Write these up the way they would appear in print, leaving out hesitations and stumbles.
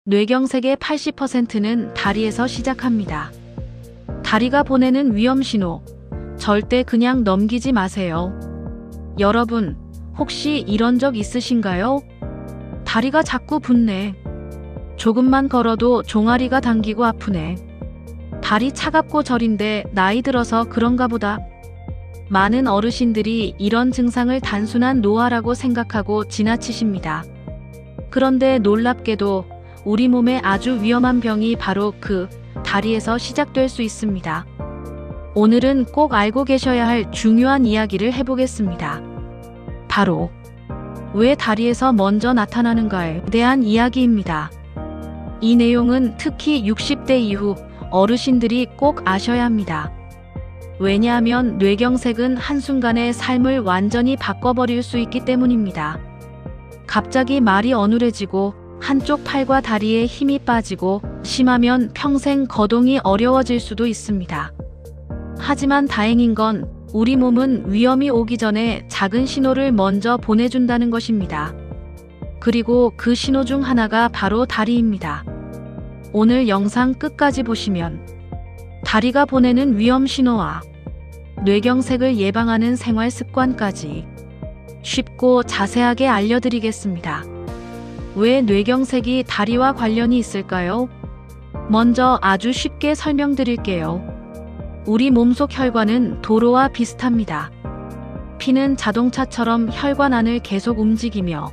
뇌경색의 80%는 다리에서 시작합니다. 다리가 보내는 위험 신호, 절대 그냥 넘기지 마세요. 여러분, 혹시 이런 적 있으신가요? 다리가 자꾸 붓네. 조금만 걸어도 종아리가 당기고 아프네. 발이 차갑고 저린데 나이 들어서 그런가 보다. 많은 어르신들이 이런 증상을 단순한 노화라고 생각하고 지나치십니다. 그런데 놀랍게도 우리 몸에 아주 위험한 병이 바로 그 다리에서 시작될 수 있습니다. 오늘은 꼭 알고 계셔야 할 중요한 이야기를 해보겠습니다. 바로 왜 다리에서 먼저 나타나는가에 대한 이야기입니다. 이 내용은 특히 60대 이후 어르신들이 꼭 아셔야 합니다. 왜냐하면 뇌경색은 한순간에 삶을 완전히 바꿔버릴 수 있기 때문입니다. 갑자기 말이 어눌해지고 한쪽 팔과 다리에 힘이 빠지고 심하면 평생 거동이 어려워질 수도 있습니다. 하지만 다행인 건 우리 몸은 위험이 오기 전에 작은 신호를 먼저 보내준다는 것입니다. 그리고 그 신호 중 하나가 바로 다리입니다. 오늘 영상 끝까지 보시면 다리가 보내는 위험 신호와 뇌경색을 예방하는 생활 습관까지 쉽고 자세하게 알려드리겠습니다. 왜 뇌경색이 다리와 관련이 있을까요? 먼저 아주 쉽게 설명드릴게요. 우리 몸속 혈관은 도로와 비슷합니다. 피는 자동차처럼 혈관 안을 계속 움직이며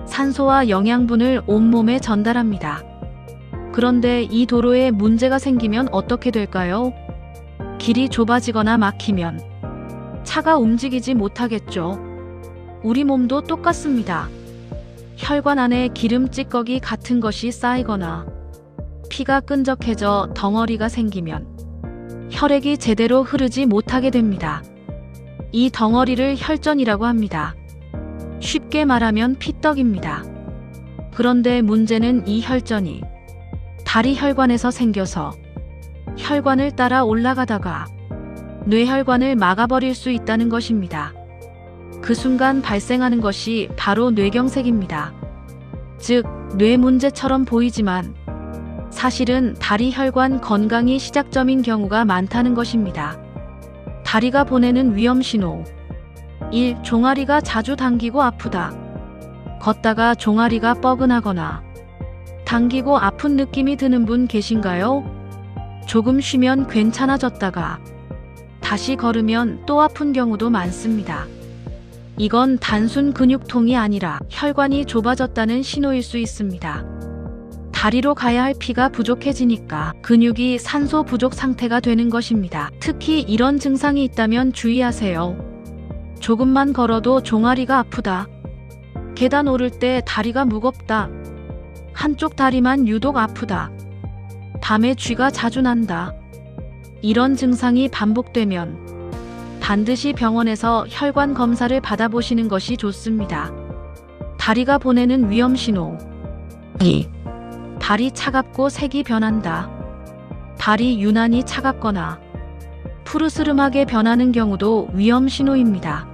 산소와 영양분을 온몸에 전달합니다. 그런데 이 도로에 문제가 생기면 어떻게 될까요? 길이 좁아지거나 막히면 차가 움직이지 못하겠죠. 우리 몸도 똑같습니다. 혈관 안에 기름 찌꺼기 같은 것이 쌓이거나 피가 끈적해져 덩어리가 생기면 혈액이 제대로 흐르지 못하게 됩니다. 이 덩어리를 혈전이라고 합니다. 쉽게 말하면 피떡입니다. 그런데 문제는 이 혈전이 다리 혈관에서 생겨서 혈관을 따라 올라가다가 뇌혈관을 막아버릴 수 있다는 것입니다. 그 순간 발생하는 것이 바로 뇌경색입니다. 즉, 뇌 문제처럼 보이지만 사실은 다리 혈관 건강이 시작점인 경우가 많다는 것입니다. 다리가 보내는 위험 신호. 1. 종아리가 자주 당기고 아프다. 걷다가 종아리가 뻐근하거나 당기고 아픈 느낌이 드는 분 계신가요? 조금 쉬면 괜찮아졌다가 다시 걸으면 또 아픈 경우도 많습니다. 이건 단순 근육통이 아니라 혈관이 좁아졌다는 신호일 수 있습니다. 다리로 가야 할 피가 부족해지니까 근육이 산소 부족 상태가 되는 것입니다. 특히 이런 증상이 있다면 주의하세요. 조금만 걸어도 종아리가 아프다. 계단 오를 때 다리가 무겁다. 한쪽 다리만 유독 아프다. 밤에 쥐가 자주 난다. 이런 증상이 반복되면 반드시 병원에서 혈관 검사를 받아보시는 것이 좋습니다. 다리가 보내는 위험 신호. 2. 발이 차갑고 색이 변한다. 발이 유난히 차갑거나 푸르스름하게 변하는 경우도 위험 신호입니다.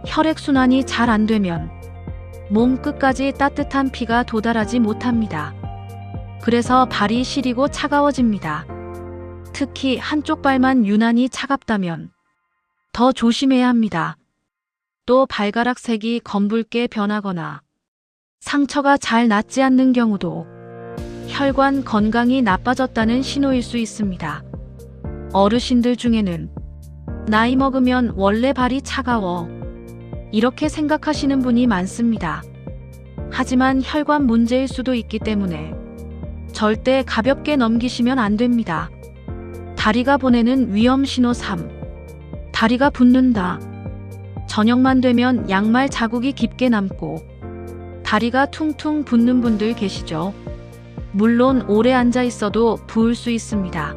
혈액순환이 잘 안 되면 몸 끝까지 따뜻한 피가 도달하지 못합니다. 그래서 발이 시리고 차가워집니다. 특히 한쪽 발만 유난히 차갑다면 더 조심해야 합니다. 또 발가락 색이 검붉게 변하거나 상처가 잘 낫지 않는 경우도 혈관 건강이 나빠졌다는 신호일 수 있습니다. 어르신들 중에는 나이 먹으면 원래 발이 차가워 이렇게 생각하시는 분이 많습니다. 하지만 혈관 문제일 수도 있기 때문에 절대 가볍게 넘기시면 안 됩니다. 다리가 보내는 위험 신호 3. 다리가 붓는다. 저녁만 되면 양말 자국이 깊게 남고 다리가 퉁퉁 붓는 분들 계시죠? 물론 오래 앉아 있어도 부을 수 있습니다.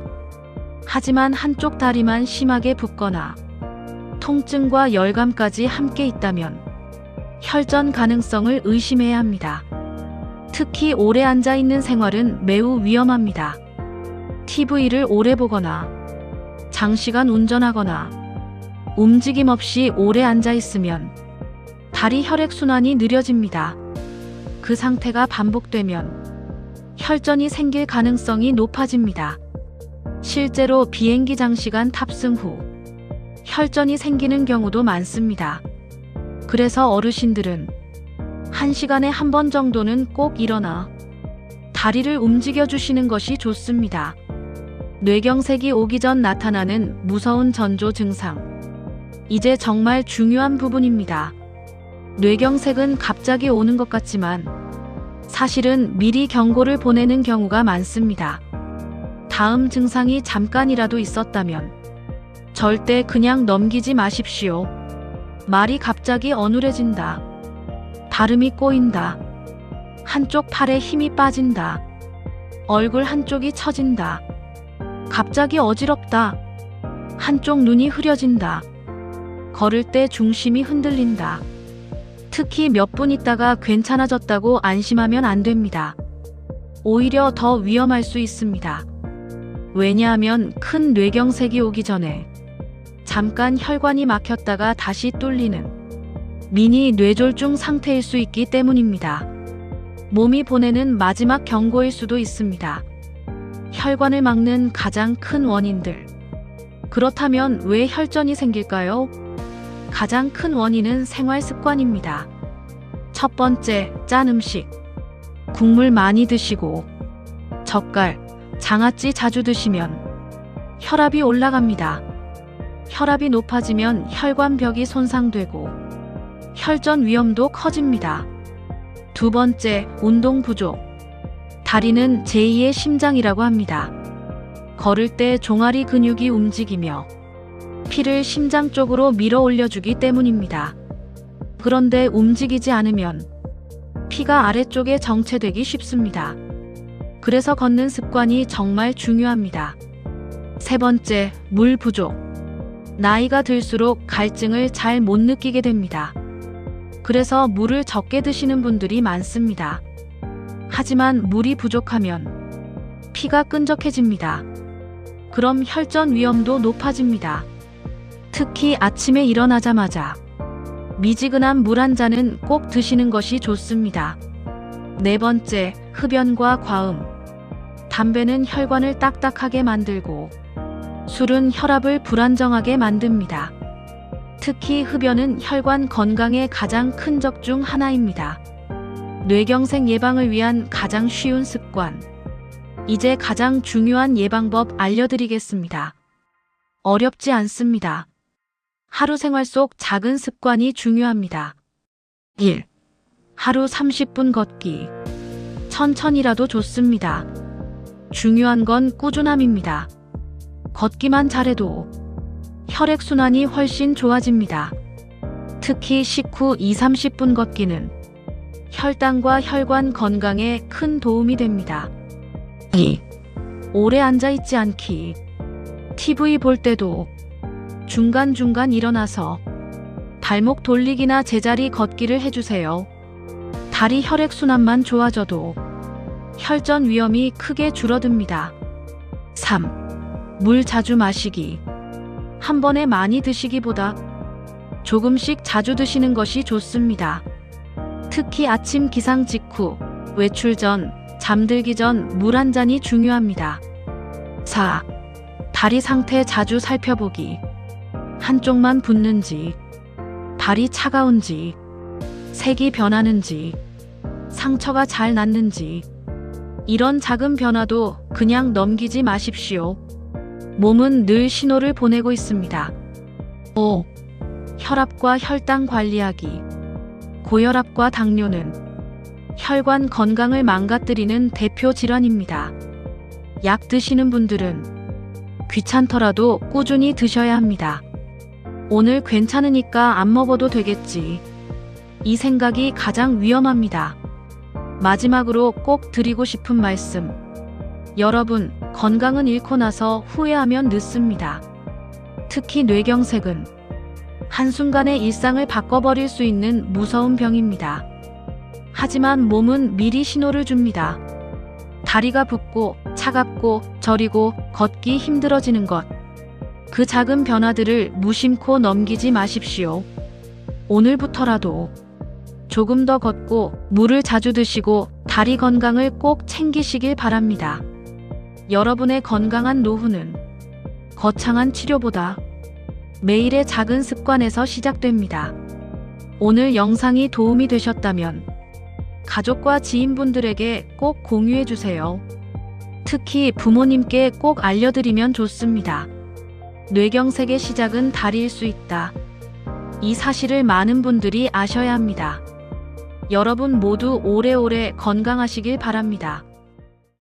하지만 한쪽 다리만 심하게 붓거나 통증과 열감까지 함께 있다면 혈전 가능성을 의심해야 합니다. 특히 오래 앉아 있는 생활은 매우 위험합니다. TV를 오래 보거나 장시간 운전하거나 움직임 없이 오래 앉아 있으면 다리 혈액순환이 느려집니다. 그 상태가 반복되면 혈전이 생길 가능성이 높아집니다. 실제로 비행기 장시간 탑승 후 혈전이 생기는 경우도 많습니다. 그래서 어르신들은 1시간에 한 번 정도는 꼭 일어나 다리를 움직여 주시는 것이 좋습니다. 뇌경색이 오기 전 나타나는 무서운 전조 증상. 이제 정말 중요한 부분입니다. 뇌경색은 갑자기 오는 것 같지만 사실은 미리 경고를 보내는 경우가 많습니다. 다음 증상이 잠깐이라도 있었다면 절대 그냥 넘기지 마십시오. 말이 갑자기 어눌해진다. 발음이 꼬인다. 한쪽 팔에 힘이 빠진다. 얼굴 한쪽이 처진다. 갑자기 어지럽다. 한쪽 눈이 흐려진다. 걸을 때 중심이 흔들린다. 특히 몇 분 있다가 괜찮아졌다고 안심하면 안 됩니다. 오히려 더 위험할 수 있습니다. 왜냐하면 큰 뇌경색이 오기 전에 잠깐 혈관이 막혔다가 다시 뚫리는 미니 뇌졸중 상태일 수 있기 때문입니다. 몸이 보내는 마지막 경고일 수도 있습니다. 혈관을 막는 가장 큰 원인들. 그렇다면 왜 혈전이 생길까요? 가장 큰 원인은 생활 습관입니다. 첫 번째, 짠 음식. 국물 많이 드시고 젓갈, 장아찌 자주 드시면 혈압이 올라갑니다. 혈압이 높아지면 혈관벽이 손상되고 혈전 위험도 커집니다. 두 번째, 운동 부족. 다리는 제2의 심장이라고 합니다. 걸을 때 종아리 근육이 움직이며 피를 심장 쪽으로 밀어 올려주기 때문입니다. 그런데 움직이지 않으면 피가 아래쪽에 정체되기 쉽습니다. 그래서 걷는 습관이 정말 중요합니다. 세 번째, 물 부족. 나이가 들수록 갈증을 잘 못 느끼게 됩니다. 그래서 물을 적게 드시는 분들이 많습니다. 하지만 물이 부족하면 피가 끈적해집니다. 그럼 혈전 위험도 높아집니다. 특히 아침에 일어나자마자 미지근한 물 한 잔은 꼭 드시는 것이 좋습니다. 네 번째, 흡연과 과음. 담배는 혈관을 딱딱하게 만들고 술은 혈압을 불안정하게 만듭니다. 특히 흡연은 혈관 건강에 가장 큰 적 중 하나입니다. 뇌경색 예방을 위한 가장 쉬운 습관. 이제 가장 중요한 예방법 알려드리겠습니다. 어렵지 않습니다. 하루 생활 속 작은 습관이 중요합니다. 1. 하루 30분 걷기. 천천히라도 좋습니다. 중요한 건 꾸준함입니다. 걷기만 잘해도 혈액순환이 훨씬 좋아집니다. 특히 식후 2~30분 걷기는 혈당과 혈관 건강에 큰 도움이 됩니다. 2. 오래 앉아있지 않기. TV 볼 때도 중간중간 일어나서 발목 돌리기나 제자리 걷기를 해주세요. 다리 혈액순환만 좋아져도 혈전 위험이 크게 줄어듭니다. 3. 물 자주 마시기. 한 번에 많이 드시기보다 조금씩 자주 드시는 것이 좋습니다. 특히 아침 기상 직후, 외출 전, 잠들기 전 물 한 잔이 중요합니다. 4. 다리 상태 자주 살펴보기. 한쪽만 붓는지, 발이 차가운지, 색이 변하는지, 상처가 잘 낫는지, 이런 작은 변화도 그냥 넘기지 마십시오. 몸은 늘 신호를 보내고 있습니다. 5. 혈압과 혈당 관리하기. 고혈압과 당뇨는 혈관 건강을 망가뜨리는 대표 질환입니다. 약 드시는 분들은 귀찮더라도 꾸준히 드셔야 합니다. 오늘 괜찮으니까 안 먹어도 되겠지. 이 생각이 가장 위험합니다. 마지막으로 꼭 드리고 싶은 말씀. 여러분, 건강은 잃고 나서 후회하면 늦습니다. 특히 뇌경색은 한순간에 일상을 바꿔버릴 수 있는 무서운 병입니다. 하지만 몸은 미리 신호를 줍니다. 다리가 붓고 차갑고 저리고 걷기 힘들어지는 것. 그 작은 변화들을 무심코 넘기지 마십시오. 오늘부터라도 조금 더 걷고 물을 자주 드시고 다리 건강을 꼭 챙기시길 바랍니다. 여러분의 건강한 노후는 거창한 치료보다 매일의 작은 습관에서 시작됩니다. 오늘 영상이 도움이 되셨다면 가족과 지인분들에게 꼭 공유해 주세요. 특히 부모님께 꼭 알려드리면 좋습니다. 뇌경색의 시작은 다리일 수 있다. 이 사실을 많은 분들이 아셔야 합니다. 여러분 모두 오래오래 건강하시길 바랍니다.